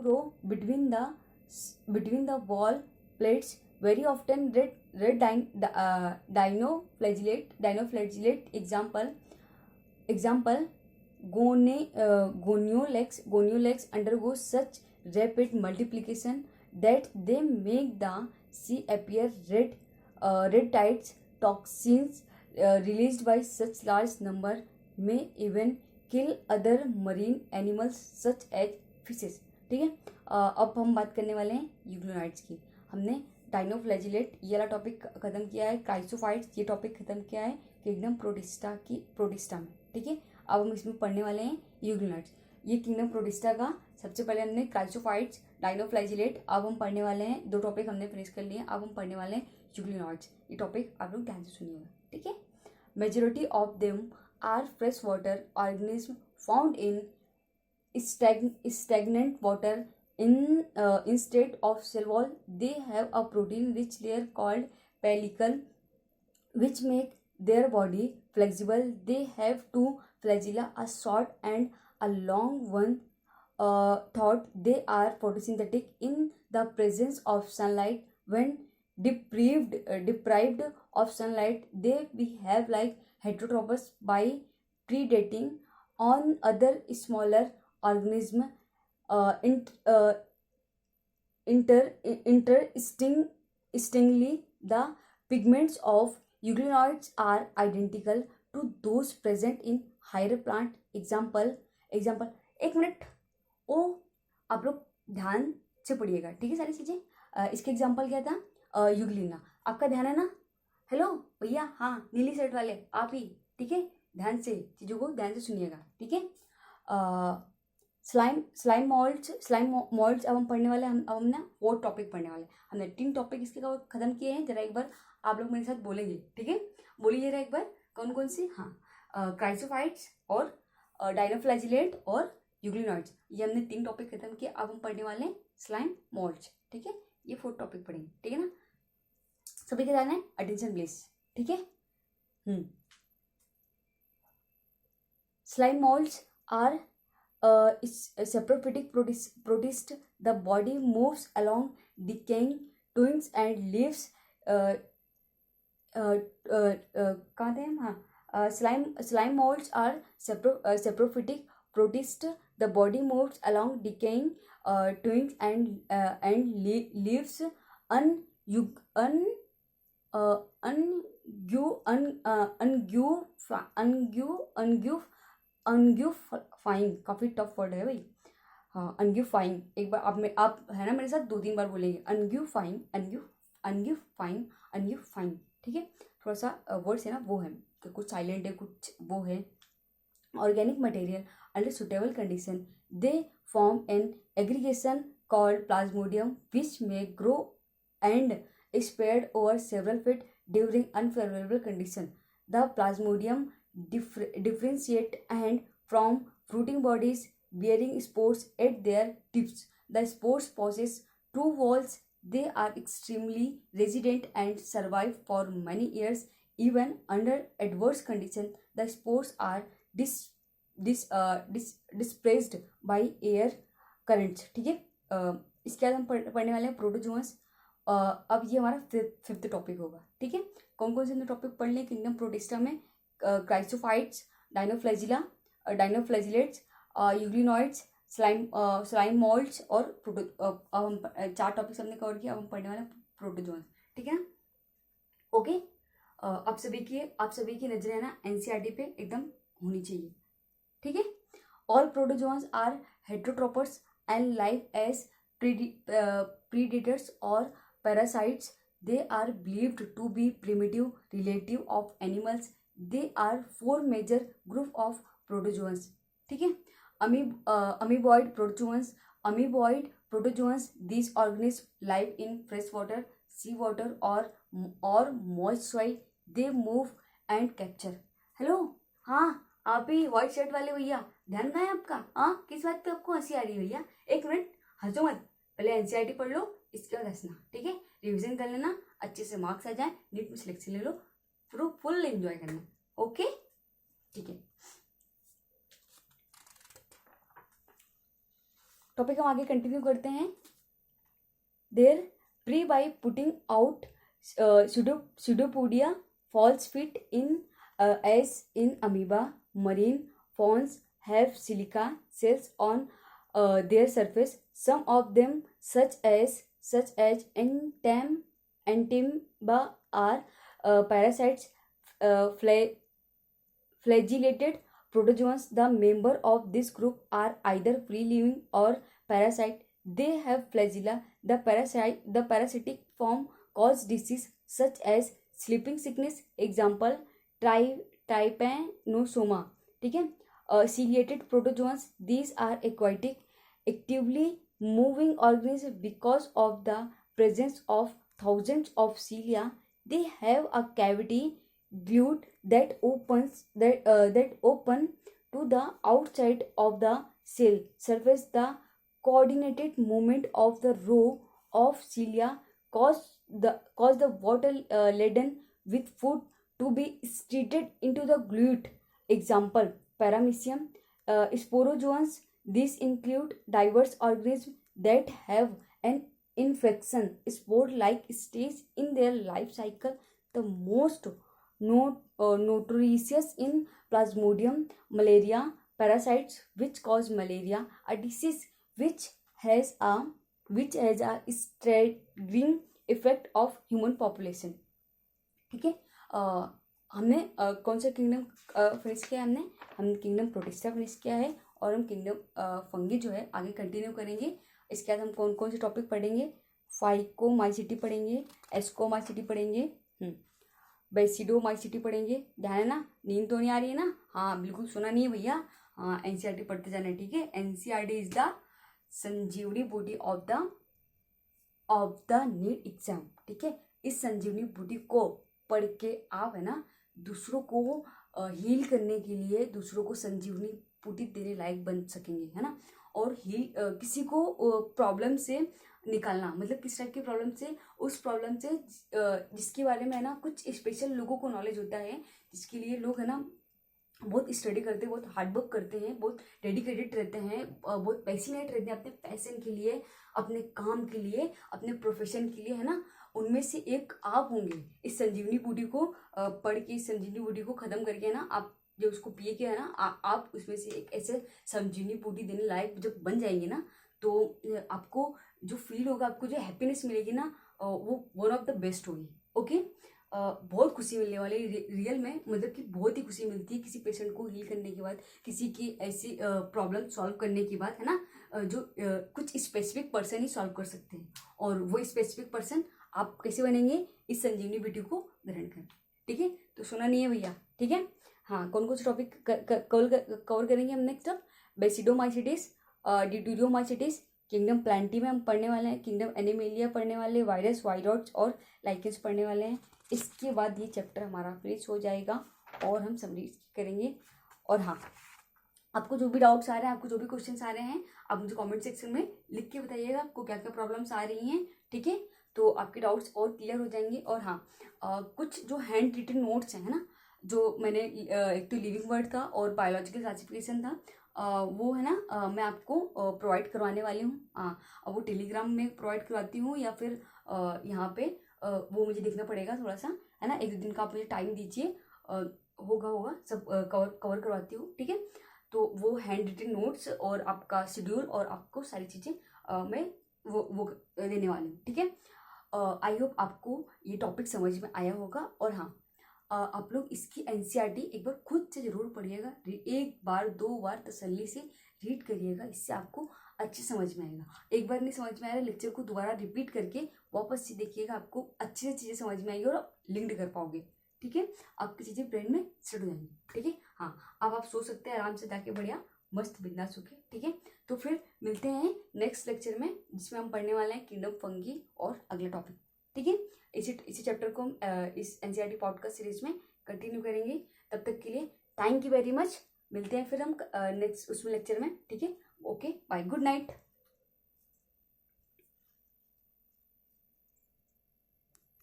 grow between the wall plates. Very often red dinoflagellate example goniolax undergo such rapid multiplication that they make the sea appear red. Red tides toxins released by such large number may even kill other marine animals such as fishes. ठीक है, अब हम बात करने वाले हैं यूग्लोनाइट्स की. हमने डाइनोफ्लैजिलेट ये वाला टॉपिक खत्म किया है, क्राइसोफाइट्स ये टॉपिक खत्म किया है किंगडम प्रोटिस्टा में. ठीक है, अब हम इसमें पढ़ने वाले हैं यूग्लोनाइट्स. ये किंगडम प्रोटिस्टा का सबसे पहले हमने क्राइसोफाइट्स, डाइनोफ्लैजिलेट, अब हम पढ़ने वाले हैं, दो टॉपिक हमने फिनिश कर लिए. अब हम पढ़ने वाले हैं यूग्लोनाइट्स. ये टॉपिक आप लोग ध्यान से सुनिएगा. ठीक है, majority of them are fresh water organism found in stagnant water. Instead of cell wall, they have a protein-rich layer called pellicle, which make their body flexible. They have two flagella, a short and a long one. Thought they are photosynthetic in the presence of sunlight. When deprived of sunlight, they behave like heterotrophs by predating on other smaller organism. Interestingly, the pigments of euglenoids are identical to those present in higher plant. Example. एक minute, ओ आप लोग ध्यान से पढ़िएगा. ठीक है, सारी चीजें. इसके एग्जाम्पल क्या था? यूग्लिना. आपका ध्यान है ना? हेलो भैया, हाँ नीली शर्ट वाले आप ही. ठीक है, ध्यान से चीजों को ध्यान से सुनिएगा. ठीक है, स्लाइम मोल्ड्स अब हम पढ़ने वाले. अब हम ना 4 टॉपिक पढ़ने वाले. हमने 3 टॉपिक इसके खत्म किए हैं. जरा एक बार आप लोग मेरे साथ बोलेंगे. ठीक है, बोलिए जरा एक बार कौन कौन सी. हाँ, क्राइसोफाइट्स और डाइनोफ्लैजिलेट और यूग्लिनॉइड्स, ये हमने 3 टॉपिक खत्म किए. अब हम पढ़ने वाले हैं स्लाइम मोल्ड्स. ठीक है, ये 4 टॉपिक पढ़ेंगे. ठीक है ना, सभी के ध्यान है, अटेंशन प्लीज. ठीक है, slime molds are saprophytic protist. The body moves along decaying twigs and leaves. कहाँ थे हम? हाँ, slime molds are saprophytic protist. The body moves along decaying twigs and leaves. अनग्यूफाइंग, काफी टफ वर्ड है भाई. हाँ, अनग्यूफाइंग. एक बार आप है ना मेरे साथ 2-3 बार बोलेंगे. अनग्यूफाइंग. ठीक है, थोड़ा सा वर्ड्स है ना वो है कि कुछ साइलेंट है कुछ वो है. Organic material under suitable condition they form an aggregation called plasmodium which may grow and spread over several feet during unfavorable condition. The plasmodium differentiate and from fruiting bodies bearing spores at their tips. The spores possess 2 walls. They are extremely resilient and survive for many years even under adverse conditions. The spores are dispersed by air currents. ठीक है, इसके बाद हम पढ़ने वाले हैं protozoans. अब ये हमारा 5th टॉपिक होगा. ठीक है, कौन कौन से हमने टॉपिक पढ़ लिए किंगडम प्रोटिस्टा में? Chrysophytes, dinoflagellates, euglenoids, slime moulds और अब हम 4 टॉपिक्स हमने कवर किया. अब हम पढ़ने वाले प्रोटोजोन्स. ठीक है ना, ओके. आप सभी की नजरें ना एनसीईआरटी पे एकदम होनी चाहिए. ठीक है, all protozoans are heterotrophs and live as predators or parasites. They are believed to be primitive relative of animals. They are 4 major group of protozoans. ठीक है, amoeboid protozoans. These organisms live in fresh water, sea water or moist soil. They move and capture. Hello, हाँ आप ही white shirt वाले भैया, ध्यान कहाँ है आपका? हाँ, किस बात पे आपको हंसी आ रही है भैया? एक मिनट, हंसो मत, पहले एनसीईआरटी पढ़ लो, इसके बाद हंसना. ठीक है, रिवीजन कर लेना, अच्छे से मार्क्स आ जाए, नीट में सिलेक्शन ले लो, फुल एंजॉय करना. ओके, ठीक है. टॉपिक हम आगे कंटिन्यू करते हैं। There prey by putting out pseudopodia falls fit in as in amoeba. Marine fawns have silica cells on their surface. Some of them, such as Antimba, are parasites, flagellated protozoans. The members of this group are either free-living or parasite. They have flagella. The parasitic form cause disease such as sleeping sickness. Example, trypanosoma. ठीक है. Ciliated protozoans. These are aquatic, actively moving organisms. Because of the presence of thousands of cilia, they have a cavity glued that open to the outside of the cell surface. The coordinated movement of the row of cilia cause the water laden with food to be excreted into the glued. Example, Paramecium. Sporozoans. These include diverse organisms that have an infection spore-like stage in their life cycle. The most notorious in Plasmodium malaria parasites, which cause malaria, a disease which has a staggering effect of human population. ठीक है. हमने कौन सा kingdom finish किया है? हमने kingdom protista finish किया है और हम किंगडम फंगी जो है आगे कंटिन्यू करेंगे. इसके बाद हम कौन कौन से टॉपिक पढ़ेंगे? फाइकोमाइसिटी पढ़ेंगे, एस्कोमाइसिटी पढ़ेंगे, बेसिडोमाइसिटी पढ़ेंगे. ध्यान है ना? नींद तो नहीं आ रही है ना? हाँ बिल्कुल सुना नहीं है भैया. हाँ एनसीईआरटी पढ़ते जाना है. ठीक है. एनसीईआरटी इज द संजीवनी बूटी ऑफ द नीट एग्जाम. ठीक है. इस संजीवनी बूटी को पढ़ के आप है ना दूसरों को हील करने के लिए, दूसरों को संजीवनी बूटी देने लायक बन सकेंगे, है ना. और किसी को प्रॉब्लम से निकालना, मतलब किस टाइप की प्रॉब्लम से? उस प्रॉब्लम से जिसके बारे में है ना कुछ स्पेशल लोगों को नॉलेज होता है, जिसके लिए लोग है ना बहुत स्टडी करते हैं, बहुत हार्डवर्क करते हैं, बहुत डेडिकेटेड रहते हैं, बहुत पैशनेट रहते हैं अपने पैशन के लिए, अपने काम के लिए, अपने प्रोफेशन के लिए, है ना. उनमें से एक आप होंगे. इस संजीवनी बूटी को पढ़ के, इस संजीवनी बूटी को खत्म करके ना आप जब उसको पिए के है ना आप उसमें से एक ऐसे संजीवनी बूटी देने लायक जब बन जाएंगे ना, तो आपको जो फील होगा, आपको जो हैप्पीनेस मिलेगी ना, वो वन ऑफ द बेस्ट होगी. ओके. बहुत खुशी मिलने वाली रियल में, मतलब कि बहुत ही खुशी मिलती है किसी पेशेंट को हील करने के बाद, किसी की ऐसी प्रॉब्लम सॉल्व करने के बाद, है ना. जो कुछ स्पेसिफिक पर्सन ही सॉल्व कर सकते हैं, और वो स्पेसिफिक पर्सन आप कैसे बनेंगे? इस संजीवनी बूटी को ग्रहण कर. ठीक है. तो सुना नहीं है भैया? ठीक है. हाँ, कौन कौन से टॉपिक कवर करेंगे हम नेक्स्ट? अब बेसिडोमाइसिटिस, ड्यूटेरियोमाइसिटिस, किंगडम प्लांटी में हम पढ़ने वाले हैं, किंगडम एनिमेलिया पढ़ने वाले, वायरस, वायरॉइड्स और लाइकेंस पढ़ने वाले हैं. इसके बाद ये चैप्टर हमारा फिनिश हो जाएगा और हम समरी करेंगे. और हाँ, आपको जो भी डाउट्स आ रहे हैं, आपको जो भी क्वेश्चंस आ रहे हैं, आप मुझे कमेंट सेक्शन में लिख के बताइएगा आपको क्या क्या प्रॉब्लम्स आ रही हैं. ठीक है. तो आपके डाउट्स और क्लियर हो जाएंगे. और हाँ, कुछ जो हैंड रिटन नोट्स हैं, है ना, जो मैंने एक तो लिविंग वर्ड था और बायोलॉजिकल क्लासिफिकेशन था, वो है ना मैं आपको प्रोवाइड करवाने वाली हूँ. वो टेलीग्राम में प्रोवाइड करवाती हूँ या फिर यहाँ पे वो मुझे देखना पड़ेगा थोड़ा सा, है ना. 1-2 दिन का आप मुझे टाइम दीजिए, होगा सब कवर करवाती हूँ. ठीक है. तो वो हैंड रिटन नोट्स और आपका शेड्यूल और आपको सारी चीज़ें मैं वो देने वाली हूँ. ठीक है. आई होप आपको ये टॉपिक समझ में आया होगा. और हाँ, आप लोग इसकी एनसीईआरटी एक बार खुद से ज़रूर पढ़िएगा. 1 बार 2 बार तसल्ली से रीड करिएगा, इससे आपको अच्छे समझ में आएगा. एक बार नहीं समझ में आया, लेक्चर को दोबारा रिपीट करके वापस से देखिएगा, आपको अच्छे से चीज़ें समझ में आएगी और आप लिंक्ड कर पाओगे. ठीक है. आपकी चीज़ें ब्रेन में सेट हो जाएंगी. ठीक है. हाँ, अब आप सो सकते हैं आराम से जाके, बढ़िया मस्त बिंदास होके. ठीक है. तो फिर मिलते हैं नेक्स्ट लेक्चर में, जिसमें हम पढ़ने वाले हैं किंगडम फंगी और अगला टॉपिक. ठीक है. इसी चैप्टर को हम इस एनसीईआरटी पॉडकास्ट सीरीज में कंटिन्यू करेंगे. तब तक के लिए थैंक यू वेरी मच. मिलते हैं फिर हम नेक्स्ट उसमें लेक्चर में. ठीक है. Okay, bye, good night.